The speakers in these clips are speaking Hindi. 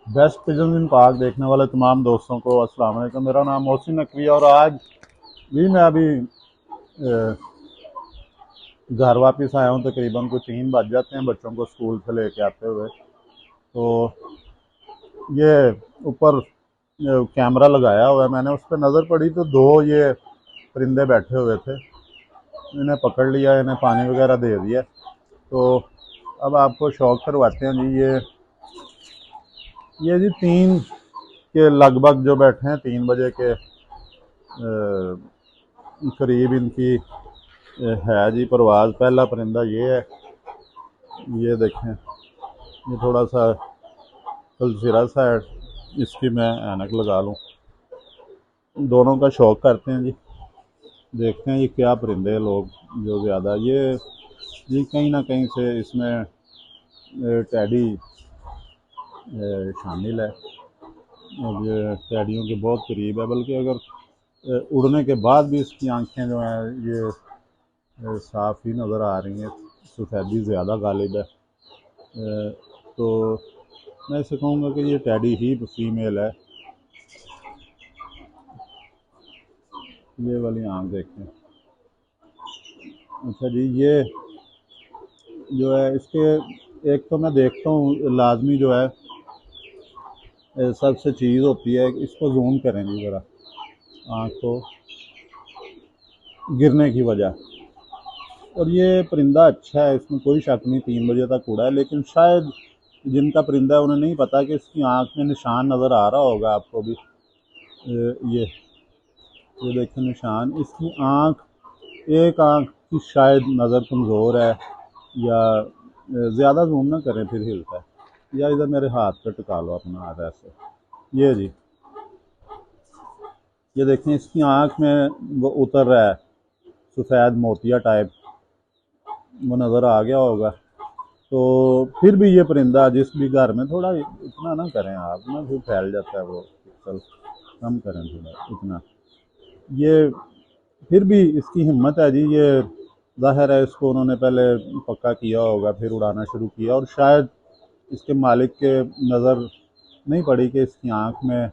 बेस्ट पिजन इन पार्क देखने वाले तमाम दोस्तों को अस्सलाम वालेकुम। मेरा नाम मोहसिन नकवी है और आज भी मैं अभी घर वापस आया हूँ। तकरीबन कुछ 3 बज जाते हैं बच्चों को स्कूल से लेके आते हुए। तो ये ऊपर कैमरा लगाया हुआ है मैंने, उस पर नज़र पड़ी तो दो ये परिंदे बैठे हुए थे। इन्हें पकड़ लिया, इन्हें पानी वगैरह दे दिया। तो अब आपको शौक करवाते हैं जी। ये जी 3 के लगभग जो बैठे हैं, 3 बजे के करीब इनकी है जी परवाज़। पहला परिंदा ये है, ये देखें, ये थोड़ा सा कलसिरा सा है, इसकी मैं ऐनक लगा लूँ। दोनों का शौक करते हैं जी। देखते हैं ये क्या परिंदे लोग जो ज़्यादा ये जी कहीं ना कहीं से इसमें टैडी शामिल है। और ये टैडियों के बहुत करीब है, बल्कि अगर उड़ने के बाद भी इसकी आंखें जो हैं ये साफ़ ही नज़र आ रही हैं। सफ़ेदी ज़्यादा गालिब है। तो मैं इसे कहूँगा कि ये टैडी ही फीमेल है। ये वाली आँख देखें। अच्छा जी, ये जो है इसके एक तो मैं देखता हूँ लाजमी जो है सबसे चीज़ होती है, इसको जूम करें जी ज़रा, आँख को गिरने की वजह। और ये परिंदा अच्छा है, इसमें कोई शक नहीं, 3 बजे तक उड़ा है। लेकिन शायद जिनका परिंदा है उन्हें नहीं पता कि इसकी आँख में निशान नज़र आ रहा होगा आपको भी। ये देखें निशान, इसकी आँख, एक आँख की शायद नज़र कमज़ोर है, या ज़्यादा जूम ना करें फिर हिलता है। या इधर मेरे हाथ पे टिका लो अपना हाथ ऐसे। ये जी, ये देखें इसकी आँख में वो उतर रहा है सफ़ेद मोतिया टाइप, वो नज़र आ गया होगा। तो फिर भी ये परिंदा जिस भी घर में, थोड़ा इतना ना करें आप ना, फिर फैल जाता है वो पिक्सल, कम करें थोड़ा इतना। ये फिर भी इसकी हिम्मत है जी। ये ज़ाहिर है इसको उन्होंने पहले पक्का किया होगा, फिर उड़ाना शुरू किया, और शायद इसके मालिक के नज़र नहीं पड़ी कि इसकी आँख में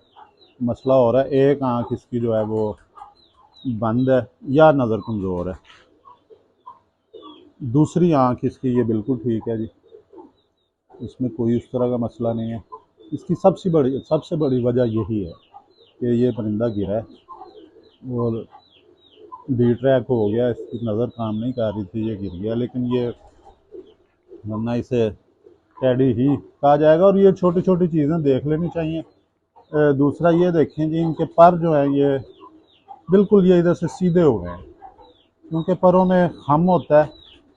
मसला हो रहा है। एक आँख इसकी जो है वो बंद है या नज़र कमज़ोर है। दूसरी आँख इसकी ये बिल्कुल ठीक है जी, इसमें कोई उस तरह का मसला नहीं है। इसकी सबसे बड़ी वजह यही है कि ये परिंदा गिरा है और डी ट्रैक हो गया, इसकी नज़र काम नहीं कर रही थी, ये गिर गया। लेकिन ये, वरना इसे टैडी ही कहा जाएगा। और ये छोटी छोटी चीज़ें देख लेनी चाहिए। दूसरा ये देखें जी, इनके पर जो है ये बिल्कुल ये इधर से सीधे हो गए हैं, क्योंकि परों में खम होता है।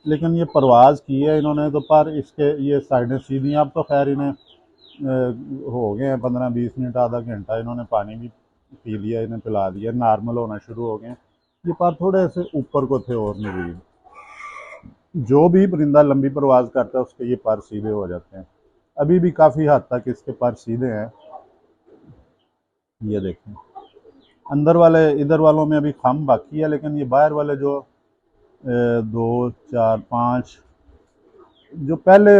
लेकिन ये परवाज़ की है इन्होंने, तो पर इसके ये साइडें सीधी हैं। अब तो खैर इन्हें हो गए हैं 15-20 मिनट, आधा घंटा, इन्होंने पानी भी पी लिया, इन्हें पिला दिया, नॉर्मल होना शुरू हो गए हैं। ये पर थोड़े से ऊपर को थे और मजीद। जो भी परिंदा लंबी परवाज़ करता है उसके ये पर सीधे हो जाते हैं। अभी भी काफ़ी हद तक इसके पर सीधे हैं। ये देखें, अंदर वाले इधर वालों में अभी खम बाकी है, लेकिन ये बाहर वाले जो 2, 4, 5 जो पहले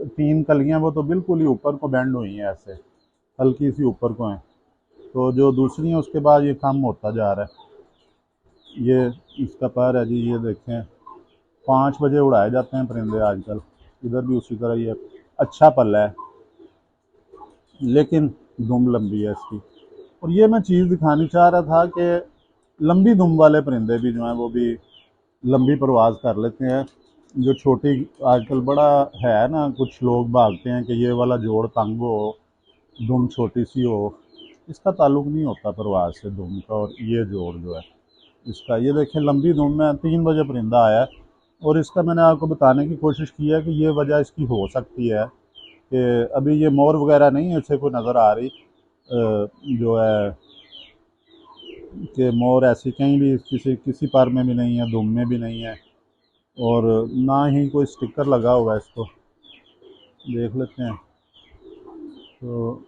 3 कलियां, वो तो बिल्कुल ही ऊपर को बैंड हुई हैं, ऐसे हल्की सी ऊपर को हैं। तो जो दूसरी हैं उसके बाद ये कम होता जा रहा है। ये इसका पैर है जी, ये देखें, 5 बजे उड़ाए जाते हैं परिंदे आजकल। इधर भी उसी तरह ये अच्छा पल्ला है, लेकिन दुम लंबी है इसकी। और ये मैं चीज़ दिखानी चाह रहा था कि लंबी दुम वाले परिंदे भी जो हैं वो भी लंबी परवाज़ कर लेते हैं। जो छोटी, आजकल बड़ा है ना, कुछ लोग भागते हैं कि ये वाला जोड़ तंग हो, दुम छोटी सी हो। इसका ताल्लुक नहीं होता परवाज़ से दुम का, और ये जोड़ जो है इसका, ये देखें लंबी धूम में 3 बजे परिंदा आया है। और इसका मैंने आपको बताने की कोशिश की है कि ये वजह इसकी हो सकती है कि अभी ये मोर वगैरह नहीं है, इसे कोई नज़र आ रही जो है कि मोर ऐसी कहीं भी किसी किसी पर में भी नहीं है, धूम में भी नहीं है, और ना ही कोई स्टिकर लगा हुआ है। इसको देख लेते हैं, तो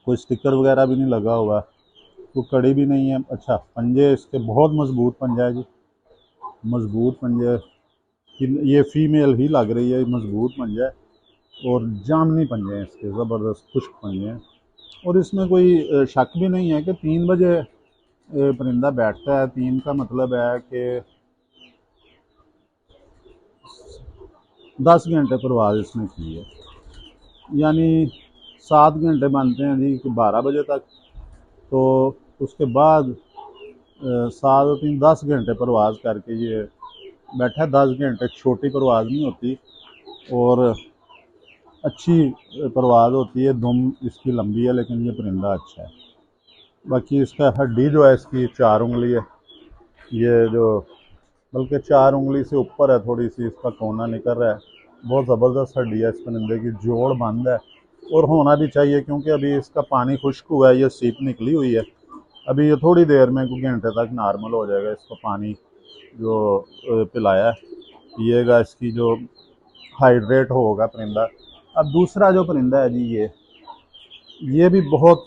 कोई स्टिकर वगैरह भी नहीं लगा हुआ, तो कड़ी भी नहीं है। अच्छा, पंजे इसके बहुत मजबूत पंजा है जी, मजबूत पंजे। ये फीमेल ही लग रही है, मजबूत पंजा है। और जामनी पंजे हैं इसके, ज़बरदस्त खुश्क पंजे हैं। और इसमें कोई शक भी नहीं है कि 3 बजे परिंदा बैठता है। 3 का मतलब है कि 10 घंटे परवाज़ इसने की है, यानी 7 घंटे बनते हैं जी 12 बजे तक। तो उसके बाद 7 और 3 10 घंटे परवाज़ करके ये बैठा है। 10 घंटे छोटी परवाज़ नहीं होती और अच्छी परवाज़ होती है। दुम इसकी लंबी है लेकिन ये परिंदा अच्छा है। बाकी इसका हड्डी जो है इसकी 4 उंगली है, ये जो बल्कि 4 उंगली से ऊपर है, थोड़ी सी इसका कोना निकल रहा है। बहुत ज़बरदस्त हड्डी है इस परिंदे की, जोड़ बंद है और होना भी चाहिए क्योंकि अभी इसका पानी खुश्क हुआ है, ये सीप निकली हुई है। अभी ये थोड़ी देर में कुछ घंटे तक नॉर्मल हो जाएगा। इसको पानी जो पिलाया पिएगा, इसकी जो हाइड्रेट होगा परिंदा। अब दूसरा जो परिंदा है जी, ये भी बहुत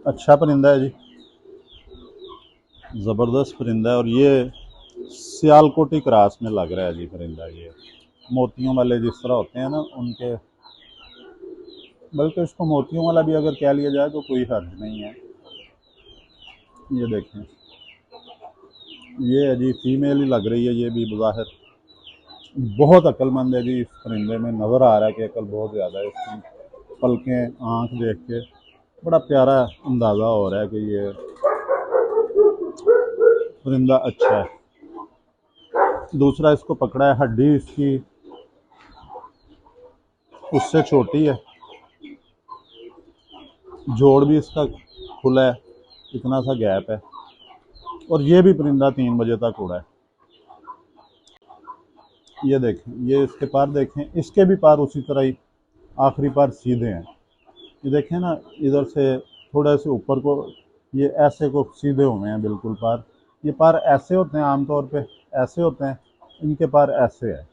अच्छा परिंदा है जी, ज़बरदस्त परिंदा है। और ये सियालकोटी क्रॉस में लग रहा है जी परिंदा। ये मोतियों वाले जिस तरह होते हैं ना उनके, बल्कि इसको मोतियों वाला भी अगर कह लिया जाए तो कोई हर्ज नहीं है। ये देखें, ये है जी फीमेल ही लग रही है ये भी बज़ाहिर। बहुत अक्लमंद है जी, इस परिंदे में नज़र आ रहा है कि अकल बहुत ज़्यादा है इसकी। पलकें आँख देख के बड़ा प्यारा अंदाज़ा हो रहा है कि ये परिंदा अच्छा है। दूसरा इसको पकड़ा है, हड्डी इसकी उससे छोटी है, जोड़ भी इसका खुला है, इतना सा गैप है। और ये भी परिंदा 3 बजे तक उड़ा है। ये देखें, ये इसके पैर देखें, इसके भी पैर उसी तरह ही आखिरी पैर सीधे हैं। ये देखें ना, इधर से थोड़ा से ऊपर को ये ऐसे को सीधे हुए हैं बिल्कुल पैर। ये पैर ऐसे होते हैं आमतौर पे, ऐसे होते हैं, इनके पैर ऐसे है,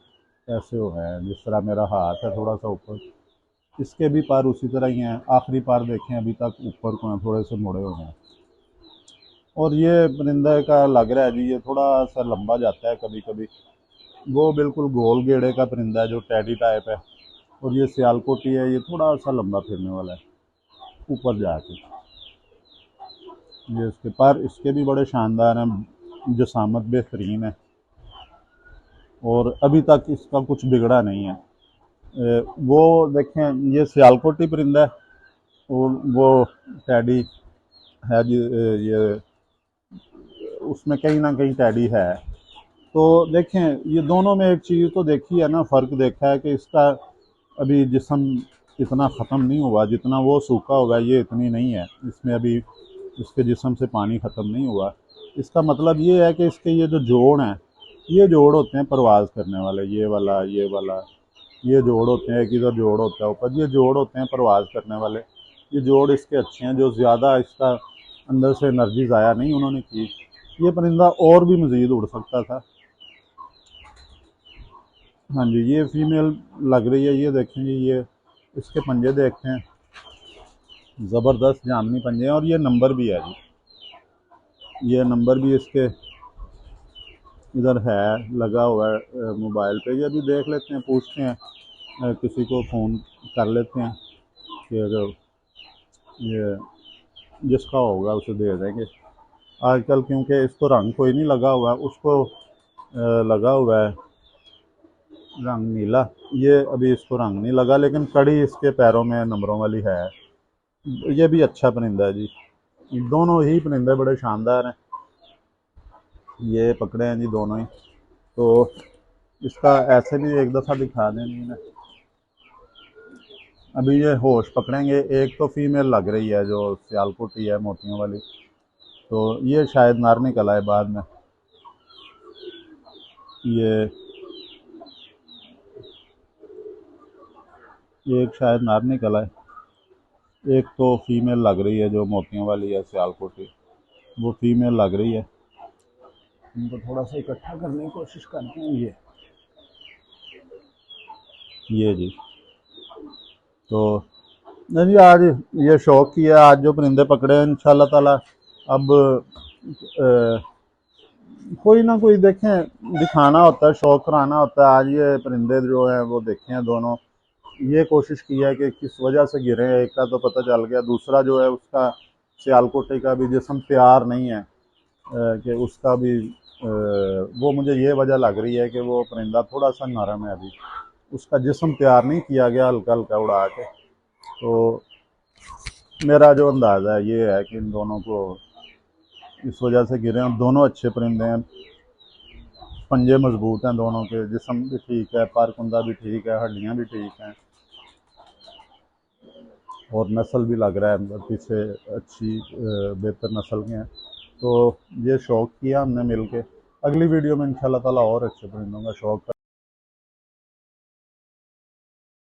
ऐसे हुए हैं जिस तरह मेरा हाथ है थोड़ा सा ऊपर। इसके भी पैर उसी तरह ही हैं, आखिरी पैर देखें अभी तक ऊपर को हैं, थोड़े से मुड़े हुए हैं। और ये परिंदा का लग रहा है जी ये थोड़ा सा लंबा जाता है कभी कभी। वो बिल्कुल गोल गेड़े का परिंदा है जो टैडी टाइप है। और ये सियालकोटी है, ये थोड़ा सा लंबा फिरने वाला है ऊपर जाके। ये इसके पर इसके भी बड़े शानदार हैं, जसामत बेहतरीन है और अभी तक इसका कुछ बिगड़ा नहीं है। वो देखें, ये सियालकोटी परिंदा है और वो टैडी है जी, ये उसमें कहीं ना कहीं टैडी है। तो देखें, ये दोनों में एक चीज़ तो देखी है ना, फ़र्क देखा है कि इसका अभी जिस्म इतना ख़त्म नहीं हुआ जितना वो सूखा हुआ है, ये इतनी नहीं है। इसमें अभी इसके जिस्म से पानी ख़त्म नहीं हुआ। इसका मतलब ये है कि इसके ये जो जोड़ हैं, ये जोड़ होते हैं परवाज़ करने वाले, ये वाला ये वाला, ये जोड़ होते हैं। एक इधर जोड़ होता है ऊपर, ये जोड़ होते हैं परवाज़ करने वाले। ये जोड़ इसके अच्छे हैं, जो ज़्यादा इसका अंदर से एनर्जी ज़ाया नहीं उन्होंने की। ये परिंदा और भी मज़ीद उड़ सकता था। हाँ जी, ये फीमेल लग रही है। ये देखेंगे, ये इसके पंजे देखते हैं, ज़बरदस्त जामनी पंजे हैं। और ये नंबर भी है जी, ये नंबर भी इसके इधर है, लगा हुआ है मोबाइल पे। ये भी देख लेते हैं, पूछते हैं, किसी को फ़ोन कर लेते हैं कि अगर ये जिसका होगा उसे दे देंगे। आजकल क्योंकि इसको रंग कोई नहीं लगा हुआ, उसको लगा हुआ है रंग नीला। ये अभी इसको रंग नहीं लगा, लेकिन कड़ी इसके पैरों में नंबरों वाली है। ये भी अच्छा परिंदा है जी, दोनों ही परिंदे बड़े शानदार हैं। ये पकड़े हैं जी दोनों ही। तो इसका ऐसे भी एक दफ़ा दिखा दें इन्हें। अभी ये होश पकड़ेंगे। एक तो फीमेल लग रही है जो सियालकोटी है मोतियों वाली, तो ये शायद नर निकल आए बाद में। ये एक शायद नर निकल आए। एक तो फीमेल लग रही है जो मोतियों वाली है सियालकोटी, वो फीमेल लग रही है। इनको थोड़ा सा इकट्ठा करने की कोशिश करते हैं। ये जी, तो नहीं जी, आज ये शौक किया, आज जो परिंदे पकड़े हैं इंशाल्लाह ताला। अब कोई ना कोई देखें, दिखाना होता है, शौक कराना होता है। आज ये परिंदे जो हैं वो देखे हैं दोनों, ये कोशिश की है कि किस वजह से गिरे हैं। एक का तो पता चल गया, दूसरा जो है उसका सियालकोटी का भी जिस्म तैयार नहीं है, कि उसका भी वो मुझे ये वजह लग रही है कि वो परिंदा थोड़ा सा नरम है अभी, उसका जिस्म तैयार नहीं किया गया हल्का हल्का उड़ा के। तो मेरा जो अंदाज़ा है ये है कि इन दोनों को इस वजह से गिरे हैं। दोनों अच्छे परिंदे हैं, पंजे मजबूत हैं दोनों के, जिस्म भी ठीक है, पारकुंदा भी ठीक है, हड्डियाँ भी ठीक हैं, और नस्ल भी लग रहा है अंदर पीछे अच्छी बेहतर नस्ल के हैं। तो ये शौक़ किया हमने मिल के। अगली वीडियो में इंशाल्लाह ताला और अच्छे परिंदों का शौक़